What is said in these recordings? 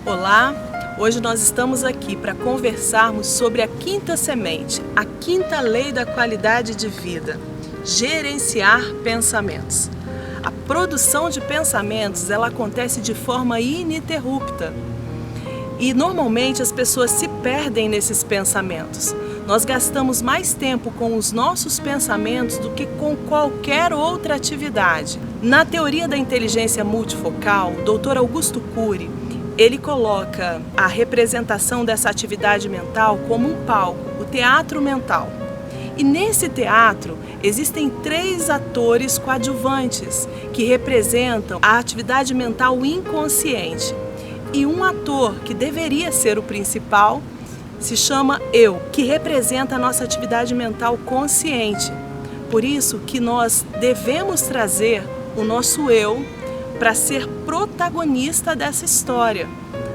Olá, hoje nós estamos aqui para conversarmos sobre a quinta semente, a quinta lei da qualidade de vida: gerenciar pensamentos. A produção de pensamentos, ela acontece de forma ininterrupta. E normalmente as pessoas se perdem nesses pensamentos. Nós gastamos mais tempo com os nossos pensamentos do que com qualquer outra atividade. Na teoria da inteligência multifocal, o Dr. Augusto Cury, ele coloca a representação dessa atividade mental como um palco, o teatro mental. E nesse teatro existem 3 atores coadjuvantes que representam a atividade mental inconsciente. E um ator que deveria ser o principal se chama eu, que representa a nossa atividade mental consciente. Por isso que nós devemos trazer o nosso eu para ser protagonista dessa história.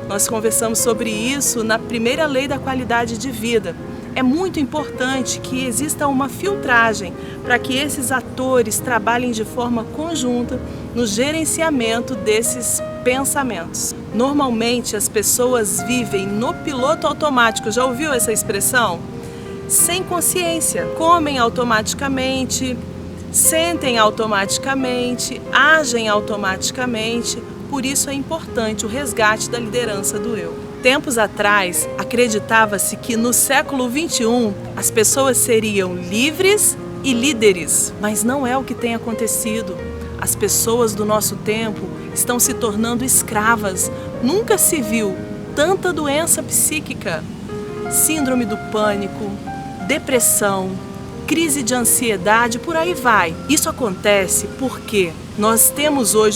Nós conversamos sobre isso na primeira lei da qualidade de vida. É muito importante que exista uma filtragem para que esses atores trabalhem de forma conjunta no gerenciamento desses pensamentos. Normalmente as pessoas vivem no piloto automático, já ouviu essa expressão? Sem consciência, comem automaticamente, sentem automaticamente, agem automaticamente. Por isso é importante o resgate da liderança do eu. Tempos atrás, acreditava-se que no século XXI as pessoas seriam livres e líderes, mas não é o que tem acontecido. As pessoas do nosso tempo estão se tornando escravas. Nunca se viu tanta doença psíquica, síndrome do pânico, depressão, crise de ansiedade, por aí vai. Isso acontece porque nós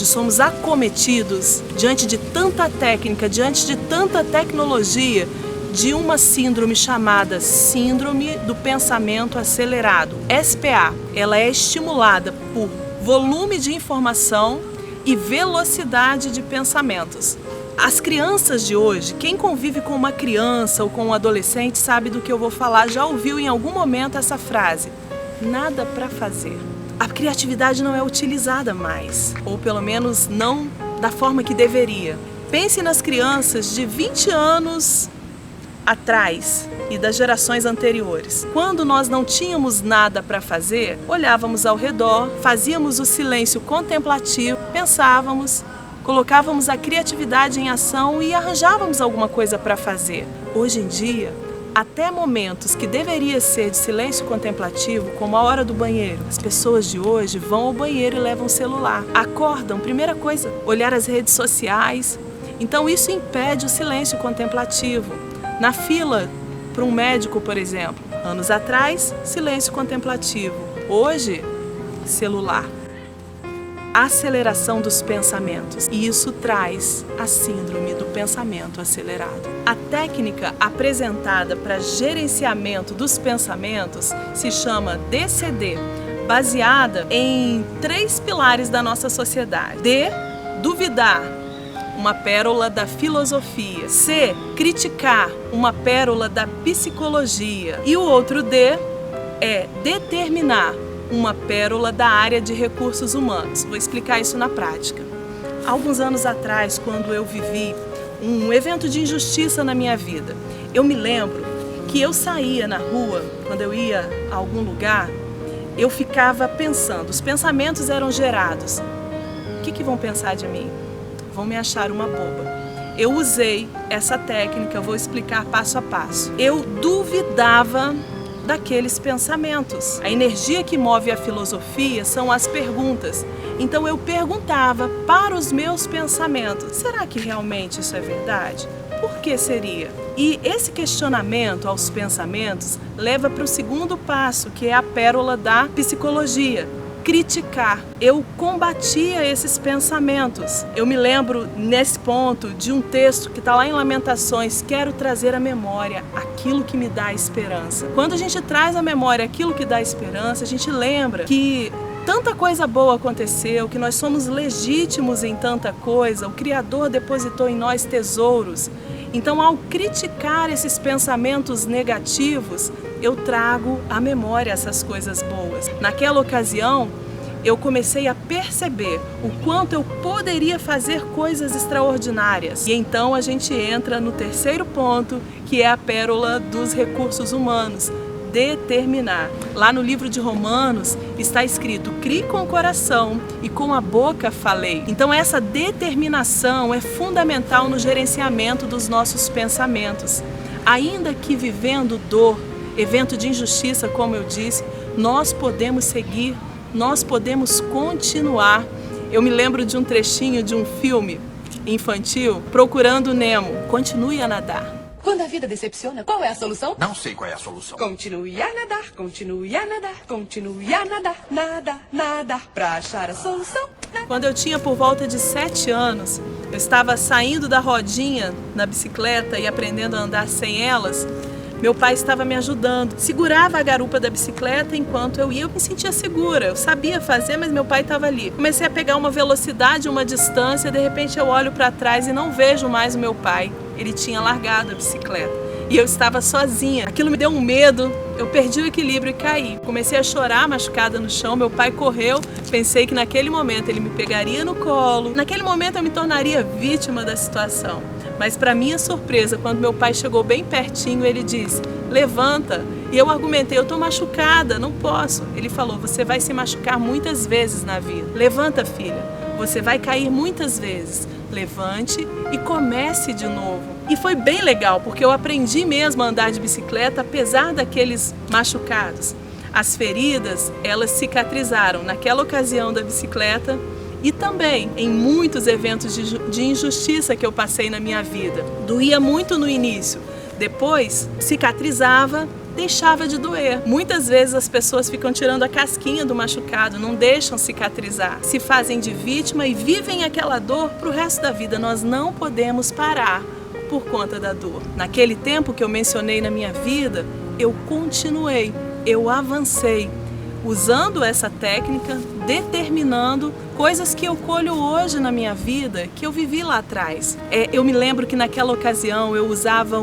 somos acometidos diante de tanta técnica, diante de tanta tecnologia, de uma síndrome chamada Síndrome do Pensamento Acelerado, SPA. Ela é estimulada por volume de informação e velocidade de pensamentos. As crianças de hoje, quem convive com uma criança ou com um adolescente sabe do que eu vou falar, já ouviu em algum momento essa frase: nada para fazer. A criatividade não é utilizada mais, ou pelo menos não da forma que deveria. Pense nas crianças de 20 anos atrás e das gerações anteriores. Quando nós não tínhamos nada para fazer, olhávamos ao redor, fazíamos o silêncio contemplativo, pensávamos, colocávamos a criatividade em ação e arranjávamos alguma coisa para fazer. Hoje em dia, até momentos que deveria ser de silêncio contemplativo, como a hora do banheiro, as pessoas de hoje vão ao banheiro e levam o celular. Acordam, primeira coisa, olhar as redes sociais. Então isso impede o silêncio contemplativo. Na fila para um médico, por exemplo, anos atrás, silêncio contemplativo. Hoje, celular. Aceleração dos pensamentos, e isso traz a síndrome do pensamento acelerado. A técnica apresentada para gerenciamento dos pensamentos se chama DCD, baseada em 3 pilares da nossa sociedade. D, duvidar, uma pérola da filosofia. C, criticar, uma pérola da psicologia. E o outro D é determinar, uma pérola da área de recursos humanos. Vou explicar isso na prática. Alguns anos atrás, quando eu vivi um evento de injustiça na minha vida, eu me lembro que eu saía na rua, quando eu ia a algum lugar, eu ficava pensando, os pensamentos eram gerados. O que vão pensar de mim? Vão me achar uma boba. Eu usei essa técnica, vou explicar passo a passo. Eu duvidava daqueles pensamentos. A energia que move a filosofia são as perguntas. Então eu perguntava para os meus pensamentos: será que realmente isso é verdade? Por que seria? E esse questionamento aos pensamentos leva para o segundo passo, que é a pérola da psicologia: criticar. Eu combatia esses pensamentos. Eu me lembro, nesse ponto, de um texto que está lá em Lamentações: quero trazer à memória aquilo que me dá esperança. Quando a gente traz à memória aquilo que dá esperança, a gente lembra que tanta coisa boa aconteceu, que nós somos legítimos em tanta coisa, o Criador depositou em nós tesouros. Então, ao criticar esses pensamentos negativos, eu trago à memória essas coisas boas. Naquela ocasião, eu comecei a perceber o quanto eu poderia fazer coisas extraordinárias. E então a gente entra no terceiro ponto, que é a pérola dos recursos humanos: determinar. Lá no livro de Romanos está escrito: crie com o coração e com a boca falei. Então essa determinação é fundamental no gerenciamento dos nossos pensamentos. Ainda que vivendo dor, evento de injustiça, como eu disse, nós podemos seguir, nós podemos continuar. Eu me lembro de um trechinho de um filme infantil, Procurando Nemo. Continue a nadar. Quando a vida decepciona, qual é a solução? Não sei qual é a solução. Continue a nadar, continue a nadar, continue a nadar, nadar, nadar, pra achar a solução. Quando eu tinha por volta de 7 anos, eu estava saindo da rodinha na bicicleta e aprendendo a andar sem elas. Meu pai estava me ajudando, segurava a garupa da bicicleta enquanto eu ia. Eu me sentia segura, eu sabia fazer, mas meu pai estava ali. Comecei a pegar uma velocidade, uma distância, de repente eu olho para trás e não vejo mais o meu pai. Ele tinha largado a bicicleta e eu estava sozinha. Aquilo me deu um medo, eu perdi o equilíbrio e caí. Comecei a chorar, machucada no chão. Meu pai correu, pensei que naquele momento ele me pegaria no colo. Naquele momento eu me tornaria vítima da situação. Mas para minha surpresa, quando meu pai chegou bem pertinho, ele disse: levanta. E eu argumentei: eu estou machucada, não posso. Ele falou: você vai se machucar muitas vezes na vida. Levanta, filha, você vai cair muitas vezes. Levante e comece de novo. E foi bem legal, porque eu aprendi mesmo a andar de bicicleta, apesar daqueles machucados. As feridas, elas cicatrizaram naquela ocasião da bicicleta e também em muitos eventos de injustiça que eu passei na minha vida. Doía muito no início, depois cicatrizava, deixava de doer. Muitas vezes as pessoas ficam tirando a casquinha do machucado, não deixam cicatrizar, se fazem de vítima e vivem aquela dor para o resto da vida. Nós não podemos parar por conta da dor. Naquele tempo que eu mencionei na minha vida, eu continuei, eu avancei, usando essa técnica, determinando coisas que eu colho hoje na minha vida, que eu vivi lá atrás. Eu me lembro que naquela ocasião eu usava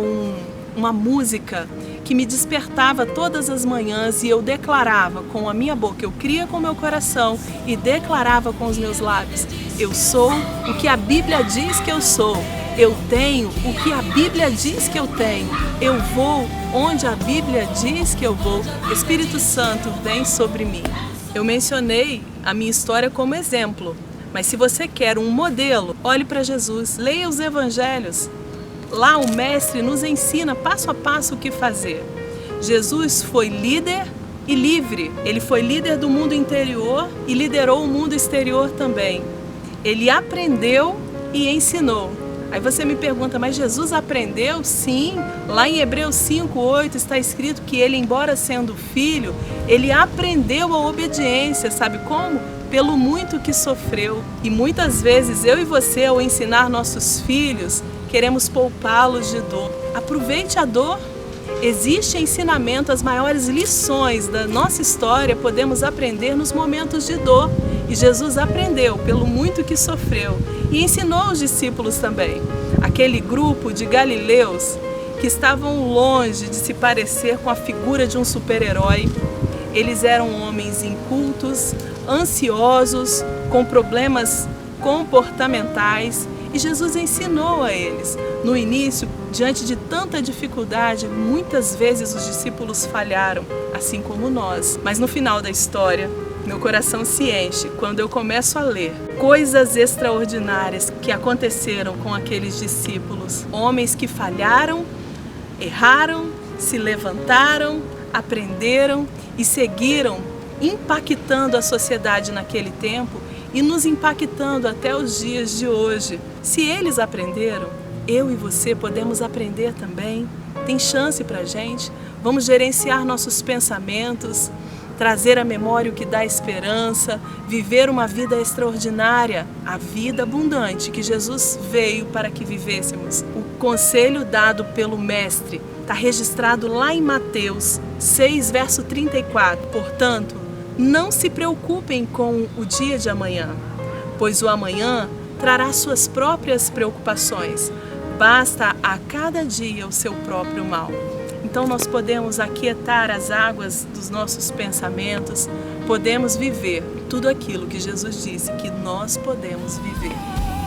uma música que me despertava todas as manhãs e eu declarava com a minha boca, eu cria com o meu coração e declarava com os meus lábios: eu sou o que a Bíblia diz que eu sou. Eu tenho o que a Bíblia diz que eu tenho. Eu vou onde a Bíblia diz que eu vou. Espírito Santo, vem sobre mim. Eu mencionei a minha história como exemplo, mas se você quer um modelo, olhe para Jesus, leia os evangelhos. Lá o mestre nos ensina passo a passo o que fazer. Jesus foi líder e livre. Ele foi líder do mundo interior e liderou o mundo exterior também. Ele aprendeu e ensinou. Aí você me pergunta, mas Jesus aprendeu? Sim, lá em Hebreus 5:8 está escrito que ele, embora sendo filho, ele aprendeu a obediência. Sabe como? Pelo muito que sofreu. E muitas vezes eu e você, ao ensinar nossos filhos, queremos poupá-los de dor. Aproveite a dor. Existe ensinamento, as maiores lições da nossa história podemos aprender nos momentos de dor. E Jesus aprendeu pelo muito que sofreu e ensinou os discípulos também. Aquele grupo de galileus que estavam longe de se parecer com a figura de um super-herói. Eles eram homens incultos, ansiosos, com problemas comportamentais. E Jesus ensinou a eles. No início, diante de tanta dificuldade, muitas vezes os discípulos falharam, assim como nós. Mas no final da história, meu coração se enche quando eu começo a ler coisas extraordinárias que aconteceram com aqueles discípulos. Homens que falharam, erraram, se levantaram, aprenderam e seguiram impactando a sociedade naquele tempo e nos impactando até os dias de hoje. Se eles aprenderam, eu e você podemos aprender também. Tem chance pra gente. Vamos gerenciar nossos pensamentos, trazer à memória o que dá esperança, viver uma vida extraordinária, a vida abundante que Jesus veio para que vivêssemos. O conselho dado pelo Mestre está registrado lá em Mateus 6, verso 34. Portanto, não se preocupem com o dia de amanhã, pois o amanhã trará suas próprias preocupações. Basta a cada dia o seu próprio mal. Então nós podemos aquietar as águas dos nossos pensamentos, podemos viver tudo aquilo que Jesus disse que nós podemos viver.